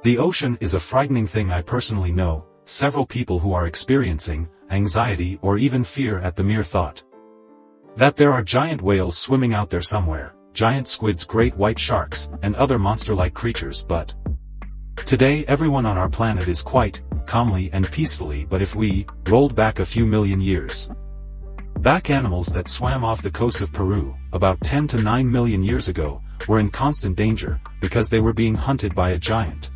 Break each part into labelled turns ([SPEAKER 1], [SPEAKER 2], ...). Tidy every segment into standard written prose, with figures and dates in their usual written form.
[SPEAKER 1] The ocean is a frightening thing. I personally know several people who are experiencing anxiety or even fear at the mere thought that there are giant whales swimming out there somewhere, giant squids, great white sharks, and other monster-like creatures. But today everyone on our planet is quite calmly and peacefully. But if we rolled back a few million years back, animals that swam off the coast of Peru about 10 to 9 million years ago were in constant danger because they were being hunted by a giant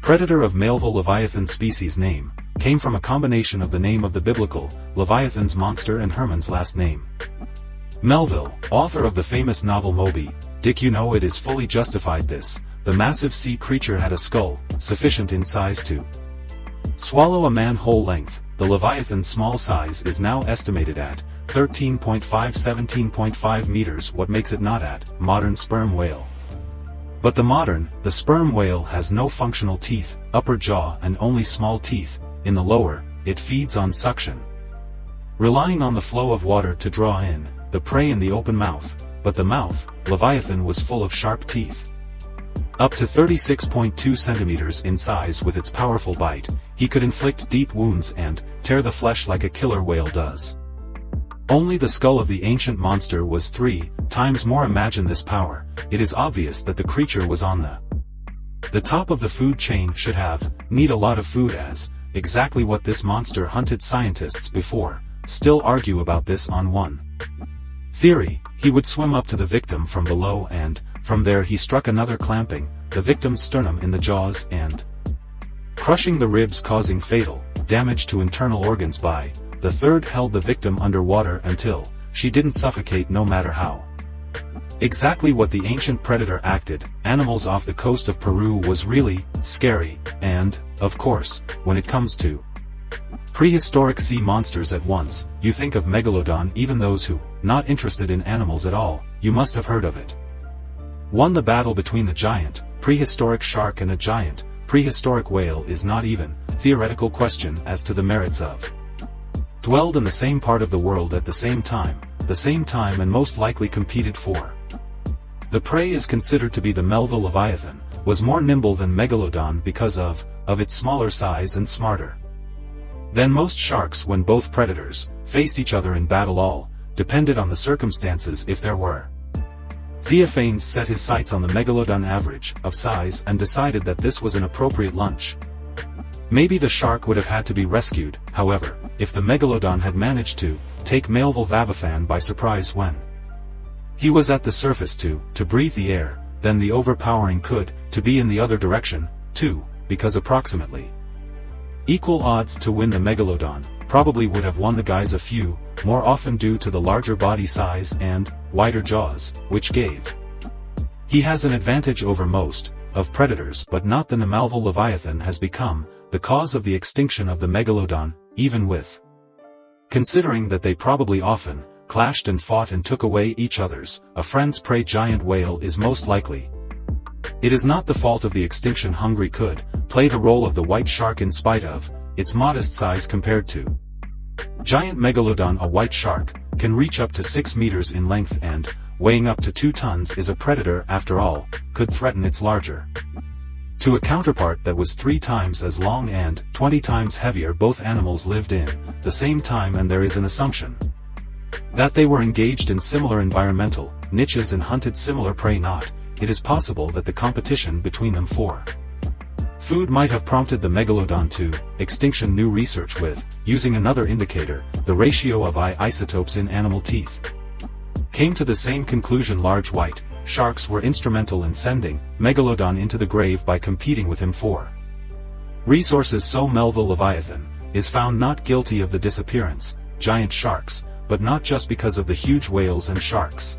[SPEAKER 1] predator of Melville Leviathan. Species name came from a combination of the name of the biblical Leviathan's monster and Herman's last name. Melville, author of the famous novel Moby Dick. You know, it is fully justified. The massive sea creature had a skull sufficient in size to swallow a man whole length. The Leviathan's small size is now estimated at 13.5–17.5 meters. What makes it not at modern sperm whale? But the sperm whale has no functional teeth, upper jaw, and only small teeth in the lower. It feeds on suction, relying on the flow of water to draw in the prey in the open mouth. But the mouth, Leviathan, was full of sharp teeth, up to 36.2 centimeters in size. With its powerful bite, he could inflict deep wounds and tear the flesh like a killer whale does. Only the skull of the ancient monster was 3 times more. Imagine this power. It is obvious that the creature was on the top of the food chain, should need a lot of food, as exactly what this monster hunted. Scientists before still argue about this. On one theory, he would swim up to the victim from below, and from there he struck another, clamping the victim's sternum in the jaws and crushing the ribs, causing fatal damage to internal organs. By the third, held the victim underwater until she didn't suffocate, no matter how exactly what the ancient predator acted. Animals off the coast of Peru was really scary. And, of course, when it comes to prehistoric sea monsters, at once you think of Megalodon. Even those who not interested in animals at all, you must have heard of it. Won the battle between the giant prehistoric shark and a giant prehistoric whale is not even theoretical question as to the merits of dwelled in the same part of the world at the same time, and most likely competed for the prey. Is considered to be the Melville Leviathan was more nimble than Megalodon because of its smaller size and smarter than most sharks. When both predators faced each other in battle, all depended on the circumstances. If there were, Theophanes set his sights on the Megalodon average of size and decided that this was an appropriate lunch. Maybe the shark would have had to be rescued, however, if the Megalodon had managed to take Melville Leviathan by surprise when he was at the surface to breathe the air. Then the overpowering could to be in the other direction, too, because approximately equal odds to win. The Megalodon probably would have won the guys a few more often due to the larger body size and wider jaws, which gave he has an advantage over most of predators. But not the Melville Leviathan has become the cause of the extinction of the Megalodon, even with considering that they probably often clashed and fought and took away each other's a friend's prey. Giant whale is most likely. It is not the fault of the extinction. Hungry could play the role of the white shark in spite of its modest size compared to giant Megalodon. A white shark can reach up to 6 meters in length and, weighing up to 2 tons, is a predator after all, could threaten its larger to a counterpart that was 3 times as long and 20 times heavier. Both animals lived in the same time, and there is an assumption that they were engaged in similar environmental niches and hunted similar prey. Not it is possible that the competition between them for food might have prompted the Megalodon to extinction. New research with using another indicator, the ratio of isotopes in animal teeth, came to the same conclusion. Large white sharks were instrumental in sending Megalodon into the grave by competing with him for resources. So Melville Leviathan is found not guilty of the disappearance giant sharks, but not just because of the huge whales and sharks.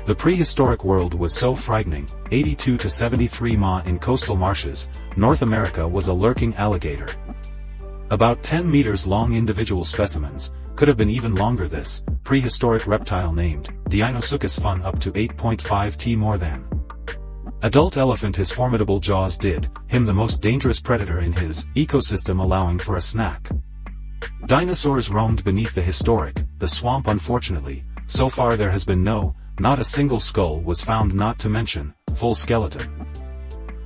[SPEAKER 1] The prehistoric world was so frightening. 82 to 73 ma in coastal marshes, North America was a lurking alligator. About 10 meters long. Individual specimens could have been even longer. This prehistoric reptile named Deinosuchus fun up to 8.5 t more than adult elephant. His formidable jaws did him the most dangerous predator in his ecosystem, allowing for a snack. Dinosaurs roamed beneath the swamp. Unfortunately, so far there has been not a single skull was found, not to mention full skeleton.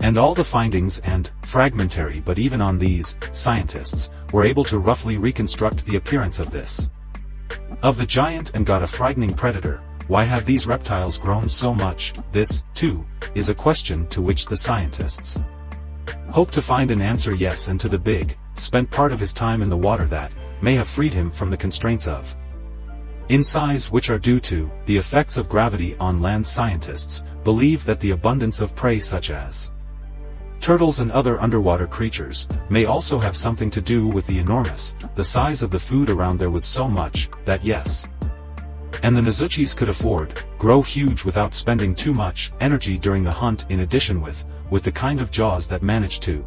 [SPEAKER 1] And all the findings and, fragmentary but even on these, scientists, were able to roughly reconstruct the appearance of this. Of the giant and got a frightening predator. Why have these reptiles grown so much? This, too, is a question to which the scientists hope to find an answer. Yes, and to the big, spent part of his time in the water that may have freed him from the constraints of in size which are due to the effects of gravity on land. Scientists believe that the abundance of prey such as turtles and other underwater creatures may also have something to do with the the size of the food around. There was so much that yes, and the Nozuchis could afford grow huge without spending too much energy during the hunt. In addition with the kind of jaws that managed to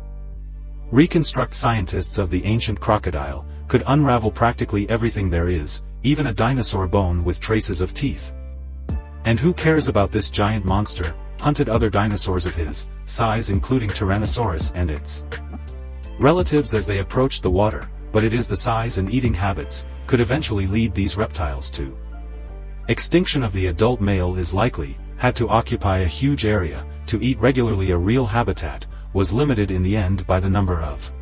[SPEAKER 1] reconstruct, scientists of the ancient crocodile could unravel practically everything there is, even a dinosaur bone with traces of teeth. And who cares about this giant monster? Hunted other dinosaurs of his size, including Tyrannosaurus and its relatives, as they approached the water, but it is the size and eating habits could eventually lead these reptiles to extinction. Of the adult male is likely had to occupy a huge area to eat regularly. A real habitat was limited in the end by the number of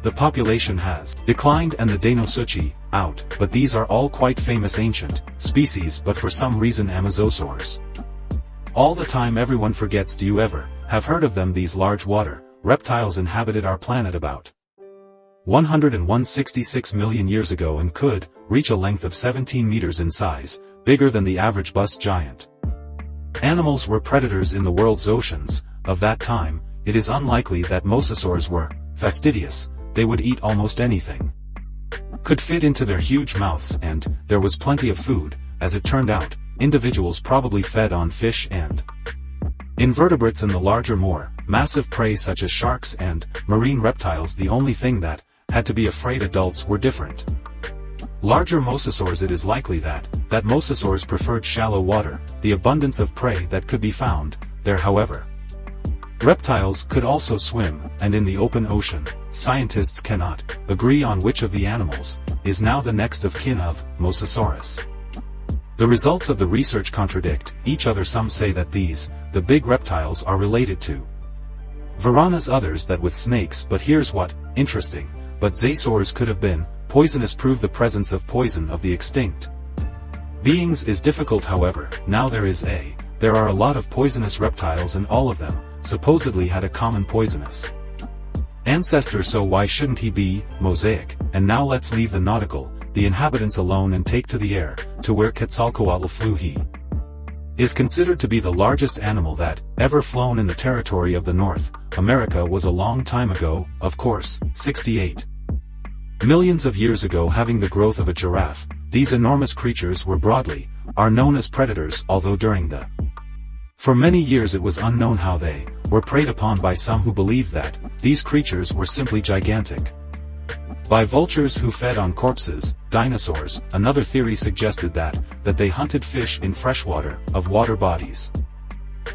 [SPEAKER 1] the population has declined and the Deinosuchi out, but these are all quite famous ancient species. But for some reason Amazosaurs all the time everyone forgets. Do you ever have heard of them? These large water reptiles inhabited our planet about 166 million years ago and could reach a length of 17 meters in size, bigger than the average bus giant. Animals were predators in the world's oceans of that time. It is unlikely that mosasaurs were fastidious. They would eat almost anything could fit into their huge mouths, and there was plenty of food. As it turned out, individuals probably fed on fish and invertebrates and the larger, more massive prey such as sharks and marine reptiles. The only thing that had to be afraid adults were different. Larger mosasaurs. It is likely that mosasaurs preferred shallow water, the abundance of prey that could be found there. However, reptiles could also swim, and in the open ocean, scientists cannot agree on which of the animals is now the next of kin of Mosasaurus. The results of the research contradict each other. Some say that the big reptiles are related to Varanus, others that with snakes. But here's what interesting. But Zasaurs could have been poisonous. Prove the presence of poison of the extinct beings is difficult. However, now there are a lot of poisonous reptiles, and all of them supposedly had a common poisonous ancestor. So why shouldn't he be mosaic? And now let's leave the nautical, the inhabitants alone, and take to the air, to where Quetzalcoatl flew. He is considered to be the largest animal that ever flown in the territory of the North America. Was a long time ago, of course, 68 millions of years ago. Having the growth of a giraffe, these enormous creatures are known as predators, although for many years it was unknown how they were preyed upon by some who believed that these creatures were simply gigantic. By vultures who fed on corpses, dinosaurs. Another theory suggested that they hunted fish in freshwater, of water bodies.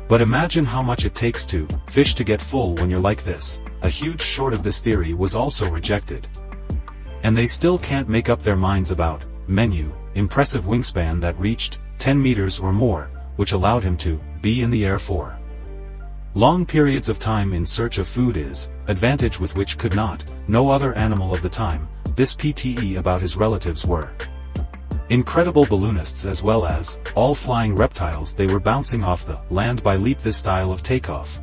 [SPEAKER 1] But imagine how much it takes to fish to get full when you're like this. A huge short of this theory was also rejected. And they still can't make up their minds about Menu, impressive wingspan that reached 10 meters or more, which allowed him to be in the air for long periods of time in search of food is advantage with which could not no other animal of the time. This PTE about his relatives were incredible balloonists as well as all flying reptiles. They were bouncing off the land by leap. This style of takeoff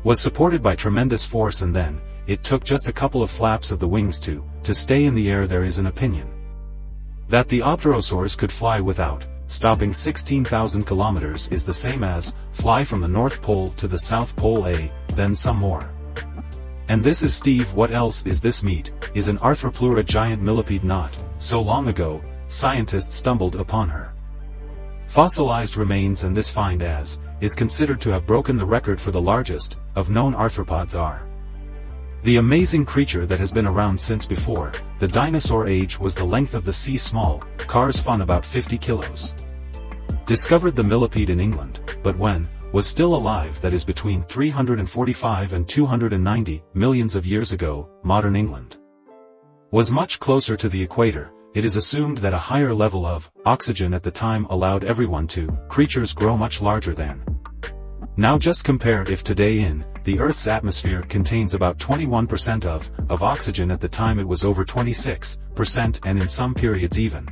[SPEAKER 1] was supported by tremendous force, and then it took just a couple of flaps of the wings to stay in the air. There is an opinion that the Opterosaurs could fly without stopping 16,000 kilometers is the same as fly from the North Pole to the South Pole. Then some more. And this is Steve. What else is this meat? Is an Arthropleura giant millipede. Not so long ago, scientists stumbled upon her fossilized remains, and this find is considered to have broken the record for the largest of known arthropods. Are the amazing creature that has been around since before the dinosaur age was the length of the sea. Small cars fun about 50 kilos. Discovered the millipede in England, but when was still alive, that is between 345 and 290 millions of years ago. Modern England was much closer to the equator. It is assumed that a higher level of oxygen at the time allowed everyone to creatures grow much larger than now. Just compare if today in the Earth's atmosphere contains about 21% of oxygen. At the time it was over 26%, and in some periods even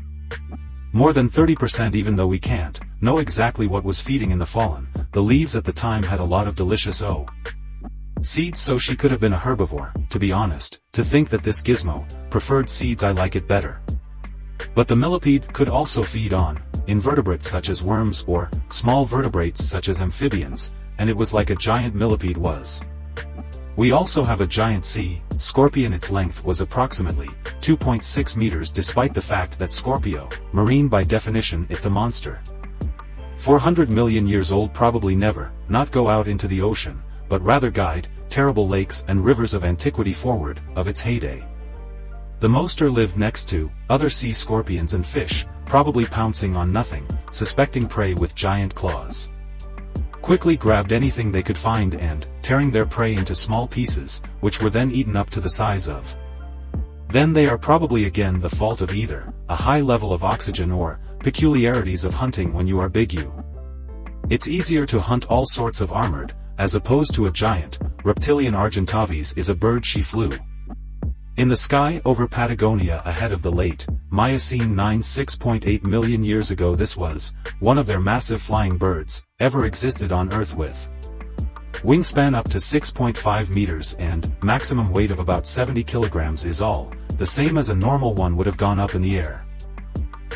[SPEAKER 1] more than 30%. Even though we can't know exactly what was feeding in the fallen, the leaves at the time had a lot of delicious seeds, so she could have been a herbivore. To be honest, to think that this gizmo preferred seeds, I like it better. But the millipede could also feed on invertebrates such as worms or small vertebrates such as amphibians, and it was like a giant millipede was. We also have a giant sea scorpion. Its length was approximately 2.6 meters, despite the fact that Scorpio, marine by definition, it's a monster. 400 million years old, probably never not go out into the ocean, but rather guide terrible lakes and rivers of antiquity forward of its heyday. The monster lived next to other sea scorpions and fish, probably pouncing on nothing suspecting prey with giant claws. Quickly grabbed anything they could find and tearing their prey into small pieces, which were then eaten up to the size of. Then they are probably again the fault of either a high level of oxygen or peculiarities of hunting. When you are big, it's easier to hunt all sorts of armored, as opposed to a giant reptilian. Argentavis is a bird. She flew in the sky over Patagonia ahead of the late Miocene 6.8 million years ago. This was one of their massive flying birds ever existed on Earth, with wingspan up to 6.5 meters and maximum weight of about 70 kilograms, is all the same as a normal one would have gone up in the air.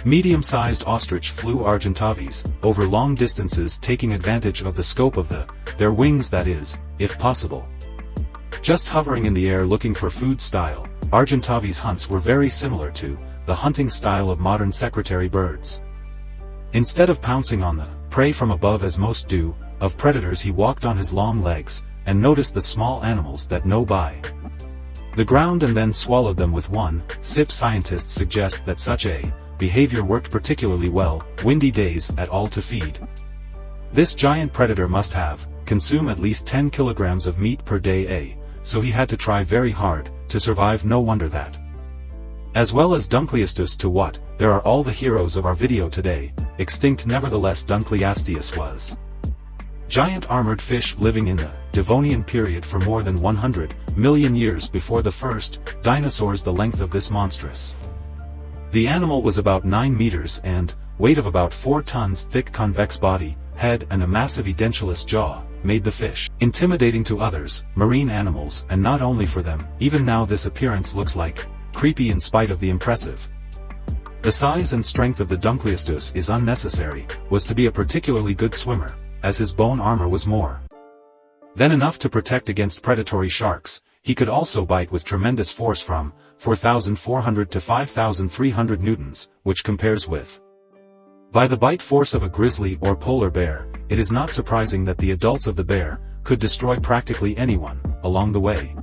[SPEAKER 1] Medium-sized ostrich flew Argentavis over long distances, taking advantage of the scope of their wings, that is, if possible, just hovering in the air looking for food. Style Argentavis hunts were very similar to the hunting style of modern secretary birds. Instead of pouncing on the prey from above as most do of predators, he walked on his long legs and noticed the small animals that know by the ground and then swallowed them with one sip. Scientists suggest that such a behavior worked particularly well windy days at all. To feed this giant predator must have consume at least 10 kilograms of meat per day, so he had to try very hard to survive. No wonder that, as well as Dunkleosteus, to what there are all the heroes of our video today extinct. Nevertheless, Dunkleosteus was giant armored fish living in the Devonian period for more than 100 million years before the first dinosaurs. The length of this monstrous the animal was about 9 meters and weight of about 4 tons. Thick convex body, head and a massive edentulous jaw made the fish intimidating to others marine animals, and not only for them. Even now this appearance looks like creepy in spite of the impressive the size and strength of the Dunkleosteus is unnecessary, was to be a particularly good swimmer, as his bone armor was more than enough to protect against predatory sharks. He could also bite with tremendous force from 4,400 to 5,300 newtons, which compares with by the bite force of a grizzly or polar bear. It is not surprising that the adults of the bear could destroy practically anyone along the way.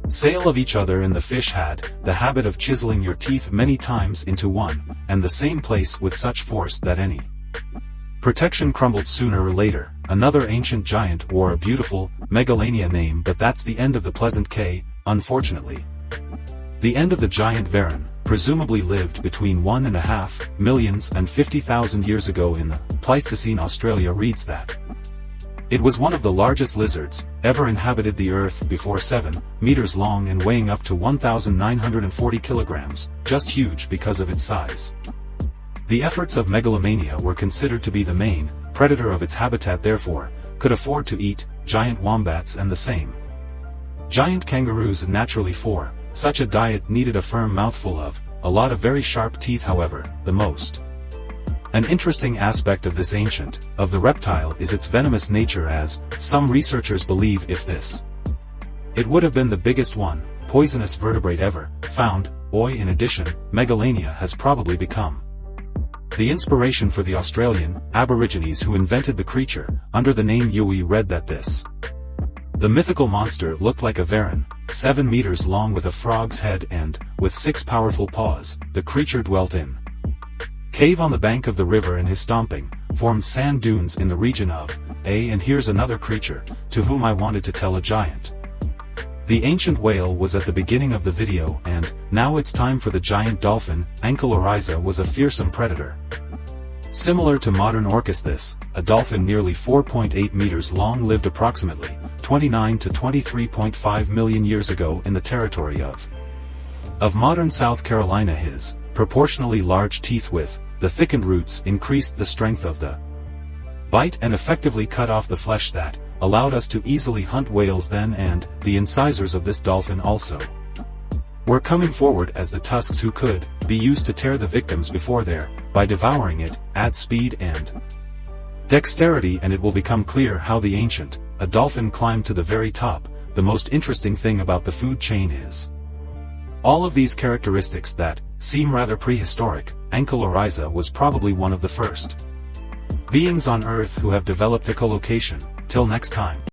[SPEAKER 1] Sale of each other, and the fish had the habit of chiseling your teeth many times into one and the same place with such force that any protection crumbled sooner or later. Another ancient giant wore a beautiful Megalania name, but that's the end of the pleasant K, unfortunately. The end of the giant Varan presumably lived between 1.5 million and 50,000 years ago in the Pleistocene. Australia reads that it was one of the largest lizards ever inhabited the Earth, before 7 meters long and weighing up to 1,940 kilograms, just huge because of its size. The efforts of Megalomania were considered to be the main predator of its habitat, therefore could afford to eat giant wombats and the same giant kangaroos. Naturally, for such a diet needed a firm mouthful of a lot of very sharp teeth. However, the most an interesting aspect of this ancient of the reptile is its venomous nature, as some researchers believe if this it would have been the biggest poisonous vertebrate ever found. In addition, Megalania has probably become the inspiration for the Australian Aborigines who invented the creature under the name Yowie. Read that the mythical monster looked like a Varan, 7 meters long with a frog's head and with 6 powerful paws. The creature dwelt in cave on the bank of the river, and his stomping formed sand dunes in the region of and here's another creature to whom I wanted to tell a giant. The ancient whale was at the beginning of the video, and now it's time for the giant dolphin. Ankylorhiza was a fearsome predator. Similar to modern Orcus, a dolphin nearly 4.8 meters long lived approximately 29 to 23.5 million years ago in the territory of modern South Carolina. His proportionally large teeth with the thickened roots increased the strength of the bite and effectively cut off the flesh that allowed us to easily hunt whales then, and the incisors of this dolphin also were coming forward as the tusks who could be used to tear the victims before there, by devouring it, add speed and dexterity, and it will become clear how the ancient dolphin climbed to the very top. The most interesting thing about the food chain is all of these characteristics that seem rather prehistoric. Ankyloryza was probably one of the first beings on Earth who have developed echolocation. Till next time.